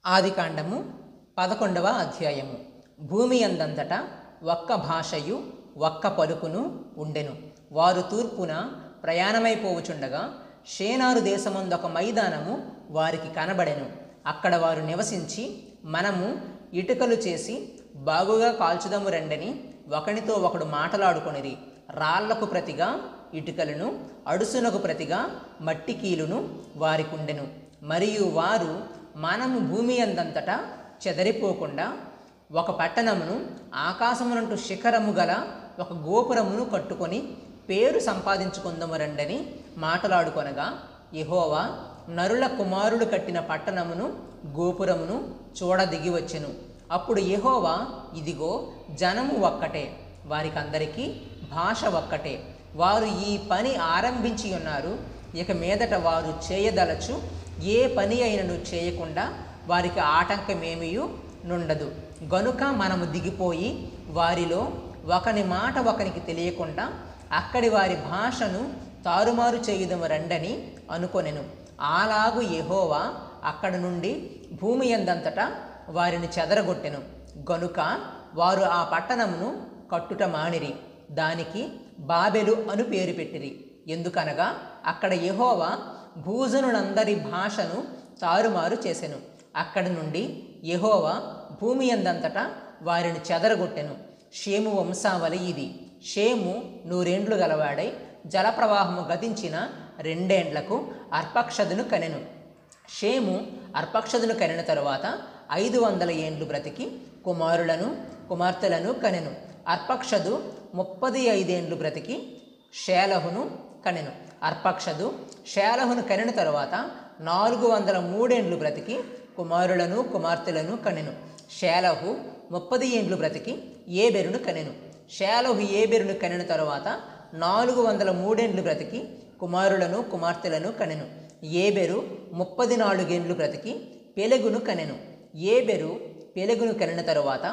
ఆదికాండము 11వ అధ్యాయము. భూమి అందంతటా ఒక్క భాషయు ఒక్క పలుకును ఉండెను. వారు తూర్పున ప్రయాణమైపోవుచుండగా షేనారు దేశమందొక మైదానము వారికి కనబడెను. అక్కడ వారు నివసించి, మనము ఇటుకలు చేసి బాగుగా కాల్చుదము రండని ఒకనితో ఒకడు మాటలాడుకొనిరి. రాళ్లకు ప్రతిగా ఇటుకలను, అడుసునకు ప్రతిగా మట్టి కీలును వారికుండెను. మరియు వారు, మనము భూమి అందంతటా చెదరిపోకుండా ఒక పట్టణమును, ఆకాశమునంటు శిఖరము గల ఒక గోపురమును కట్టుకొని పేరు సంపాదించుకుందము రండని మాటలాడుకొనగా, యెహోవా నరుల కుమారుడు కట్టిన పట్టణమును, గోపురమును చూడ దిగి వచ్చెను. అప్పుడు యెహోవా, ఇదిగో జనము ఒక్కటే, వారికందరికీ భాష ఒక్కటే, వారు ఈ పని ఆరంభించి ఉన్నారు. ఇక మీదట వారు చేయదలచు ఏ పని అయినను చేయకుండా వారికి ఆటంకమేమియూ నుండదు. గనుక మనము దిగిపోయి వారిలో ఒకని మాట ఒకనికి తెలియకుండా అక్కడి వారి భాషను తారుమారు చేయుదము రండని అనుకొనెను. అలాగు యెహోవా అక్కడ నుండి భూమి యందంతటా వారిని చెదరగొట్టెను. గనుక వారు ఆ పట్టణమును కట్టుట మానిరి. దానికి బాబెలు అను పేరు పెట్టిరి. ఎందుకనగా అక్కడ యెహోవా భూజనులందరి భాషను తారుమారు చేసెను. అక్కడి నుండి యెహోవా భూమి యందంతటా వారిని చెదరగొట్టెను. షేము వంశావళి ఇది. షేము 100 ఏండ్లు గలవాడై జలప్రవాహము గతించిన 2 ఏండ్లకు అర్పక్షదును కనెను. షేము అర్పక్షదును కనిన తరువాత 500 ఏండ్లు బ్రతికి కుమారులను కుమార్తెలను కనెను. అర్పక్షదు 35 ఏండ్లు బ్రతికి షేలహును కనెను. అర్పక్షదు షేలహును కనిన తరువాత 403 ఏండ్లు బ్రతికి కుమారులను కుమార్తెలను కనెను. షేలహు 30 ఏండ్లు బ్రతికి ఏబెరును కనెను. షేలహు ఏబెరును కనిన తరువాత 403 ఏండ్లు బ్రతికి కుమారులను కుమార్తెలను కనెను. ఏబెరు 34 ఏండ్లు బ్రతికి పెలెగును కనెను. ఏబెరు పెలెగును కనిన తరువాత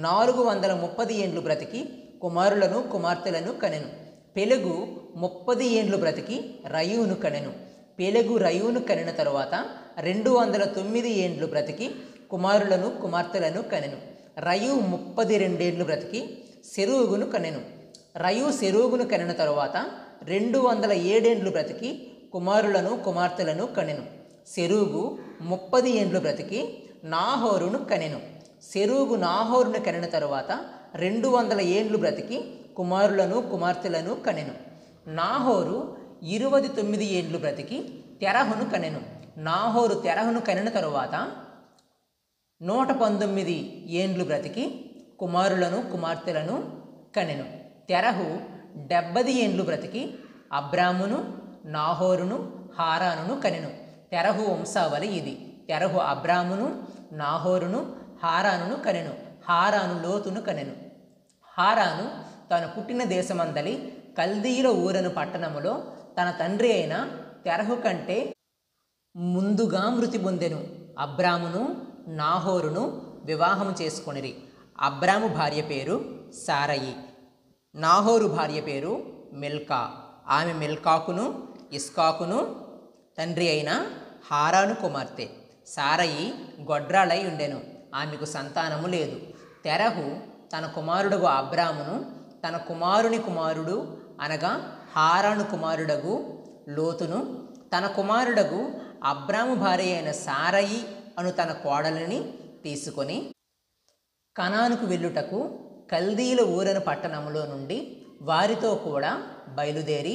430 ఏండ్లు బ్రతికి కుమారులను కుమార్తెలను కనెను. పెలెగు 30 ఏండ్లు బ్రతికి రయూను కనెను. పెలెగు రయూను కనిన తరువాత 209 ఏండ్లు బ్రతికి కుమారులను కుమార్తెలను కనెను. రయు 32 ఏండ్లు బ్రతికి సెరూగును కనెను. రయు సెరూగును కనిన తరువాత 207 ఏండ్లు బ్రతికి కుమారులను కుమార్తెలను కనెను. సెరూగు 30 ఏండ్లు బ్రతికి నాహోరును కనెను. సెరూగు నాహోరును కనిన తరువాత 200 ఏండ్లు బ్రతికి కుమారులను కుమార్తెలను కనెను. నాహోరు 29 ఏండ్లు బ్రతికి తెరహును కనెను. నాహోరు తెరహును కనిన తరువాత 119 ఏండ్లు బ్రతికి కుమారులను కుమార్తెలను కనెను. తెరహు 70 ఏండ్లు బ్రతికి అబ్రామును నాహోరును హారానును కనెను. తెరహు వంశావళి ఇది. తెరహు అబ్రామును నాహోరును హారానును కనెను. హారాను లోతును కనెను. హారాను తాను పుట్టిన దేశమందలి కల్దీయుల ఊరను పట్టణములో తన తండ్రి అయిన తెరహు కంటే ముందుగా మృతి పొందెను. అబ్రామును నాహోరును వివాహము చేసుకొనిరి. అబ్రాము భార్య పేరు సారయి. నాహోరు భార్య పేరు మిల్కా. ఆమె మిల్కాకును ఇస్కాకును తండ్రి అయిన హారాను కుమార్తె. సారయి గొడ్రాలై ఉండెను. ఆమెకు సంతానము లేదు. తెరహు తన కుమారుడగు అబ్రామును తన కుమారుని కుమారుడు అనగా హారాను కుమారుడగు లోతును, తన కుమారుడగు అబ్రాము భార్య అయిన సారయి అను తన కోడలిని తీసుకొని కనానుకు వెళ్ళుటకు కల్దీల ఊరను పట్టణములో నుండి వారితో కూడా బయలుదేరి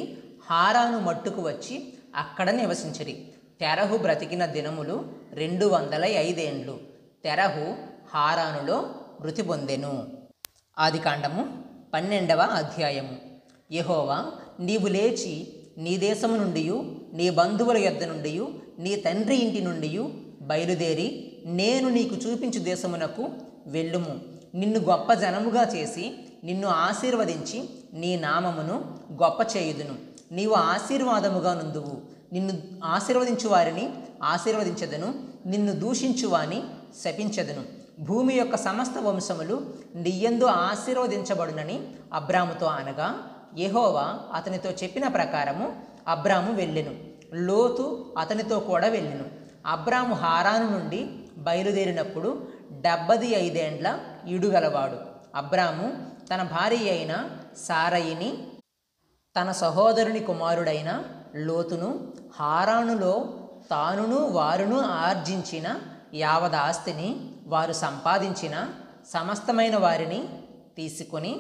హారాను మట్టుకు వచ్చి అక్కడ నివసించిరి. తెరహు బ్రతికిన దినములు 205 ఏండ్లు. తెరహు హారానులో మృతి పొందెను. ఆదికాండము 12వ అధ్యాయము. యెహోవా, నీవు లేచి నీ దేశము నుండి నీ బంధువుల యొద్ద నుండి నీ తండ్రి ఇంటి నుండి బయలుదేరి నేను నీకు చూపించు దేశమునకు వెళ్ళుము. నిన్ను గొప్ప జనముగా చేసి నిన్ను ఆశీర్వదించి నీ నామమును గొప్ప చేయుదును. నీవు ఆశీర్వాదముగా నుందువు. నిన్ను ఆశీర్వదించు వారిని ఆశీర్వదించదను, నిన్ను దూషించువాని శపించదను. భూమి యొక్క సమస్త వంశములు నీయందు ఆశీర్వదించబడునని అబ్రాముతో అనగా, యెహోవా అతనితో చెప్పిన ప్రకారము అబ్రాము వెళ్ళెను. లోతు అతనితో కూడా వెళ్ళెను. అబ్రాము హారాను నుండి బయలుదేరినప్పుడు 75 ఏండ్ల ఈడుగలవాడు. అబ్రాము తన భార్య అయిన సారయిని, తన సహోదరుని కుమారుడైన లోతును, హారానులో తానును వారును ఆర్జించిన యావదాస్తిని, వారు సంపాదించిన సమస్తమైన వారిని తీసుకొని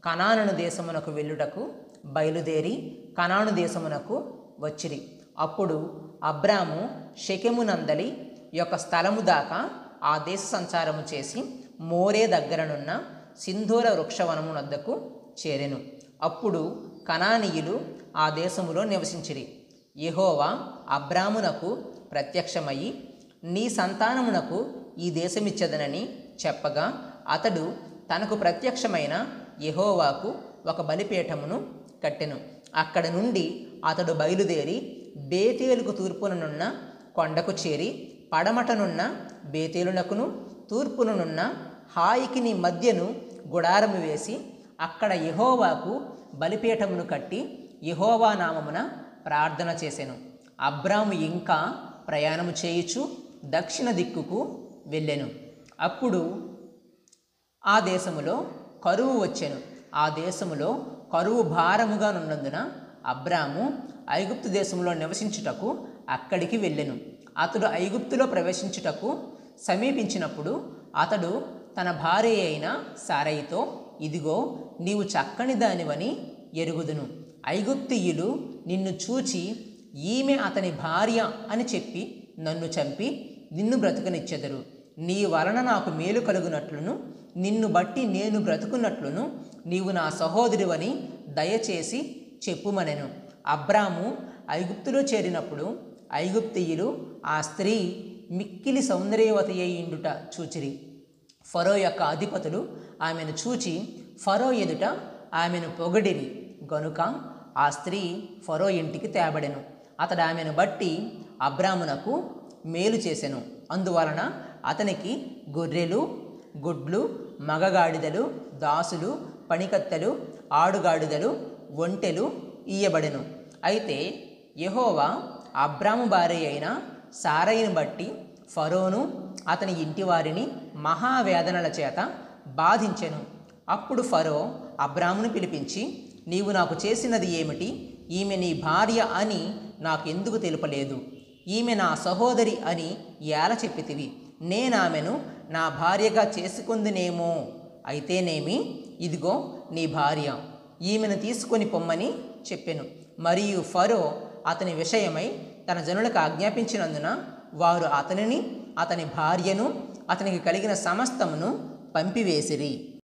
కనాను దేశమునకు వెళ్ళుటకు బయలుదేరి కనాను దేశమునకు వచ్చిరి. అప్పుడు అబ్రాము షెకెమునందలి యొక్క స్థలము దాకా ఆ దేశ సంచారము చేసి మోరే దగ్గరనున్న సింధూర వృక్షవనమునొద్దకు చేరెను. అప్పుడు కనానీయులు ఆ దేశములో నివసించిరి. యెహోవా అబ్రామునకు ప్రత్యక్షమయ్యి, నీ సంతానమునకు ఈ దేశమిచ్చదనని చెప్పగా, అతడు తనకు ప్రత్యక్షమైన యెహోవాకు ఒక బలిపీఠమును కట్టెను. అక్కడ నుండి అతడు బయలుదేరి బేతేలుకు తూర్పుననున్న కొండకు చేరి, పడమటనున్న బేతేలునకును తూర్పుననున్న హాయికిని మధ్యను గుడారము వేసి అక్కడ యెహోవాకు బలిపీఠమును కట్టి యెహోవా నామమున ప్రార్థన చేసెను. అబ్రాము ఇంకా ప్రయాణము చేయుచు దక్షిణ దిక్కుకు వెళ్ళెను. అప్పుడు ఆ దేశములో కరువు వచ్చెను. ఆ దేశములో కరువు భారముగా నున్నందున అబ్రాము ఐగుప్తు దేశంలో నివసించుటకు అక్కడికి వెళ్ళెను. అతడు ఐగుప్తులో ప్రవేశించుటకు సమీపించినప్పుడు అతడు తన భార్య అయిన సారయితో, ఇదిగో నీవు చక్కని దానివని ఎరుగుదును. ఐగుప్తీయులు నిన్ను చూచి ఈమె అతని భార్య అని చెప్పి నన్ను చంపి నిన్ను బ్రతుకనిచ్చెదరు. నీ వలన నాకు మేలు కలుగునట్లును నిన్ను బట్టి నేను బ్రతుకున్నట్లును నీవు నా సహోదరివని దయచేసి చెప్పుమనెను. అబ్రాము ఐగుప్తులో చేరినప్పుడు ఐగుప్తీయులు ఆ స్త్రీ మిక్కిలి సౌందర్యవతి అయ్యుండుట చూచిరి. ఫరో యొక్క అధిపతులు ఆమెను చూచి ఫరో ఎదుట ఆమెను పొగడిరి గనుక ఆ స్త్రీ ఫరో ఇంటికి తేబడెను. అతడు ఆమెను బట్టి అబ్రామునకు మేలు చేసెను. అందువలన అతనికి గొర్రెలు, గుడ్లు, మగగాడిదలు, దాసులు, పనికత్తెలు, ఆడుగాడిదలు, ఒంటెలు ఇయ్యబడెను. అయితే యెహోవా అబ్రాము భార్య అయిన సారయిని బట్టి ఫరోను అతని ఇంటివారిని మహావేదనల చేత బాధించెను. అప్పుడు ఫరో అబ్రామును పిలిపించి, నీవు నాకు చేసినది ఏమిటి? ఈమె నీ భార్య అని నాకెందుకు తెలుపలేదు? ఈమె నా సహోదరి అని ఏల చెప్పితివి? నేనామెను నా భార్యగా చేసుకుందునేమో. అయితేనేమి, ఇదిగో నీ భార్య, ఈమెను తీసుకొని పొమ్మని చెప్పెను. మరియు ఫరో అతని విషయమై తన జనులకు ఆజ్ఞాపించినందున వారు అతనిని, అతని భార్యను, అతనికి కలిగిన సమస్తమును పంపివేసిరి.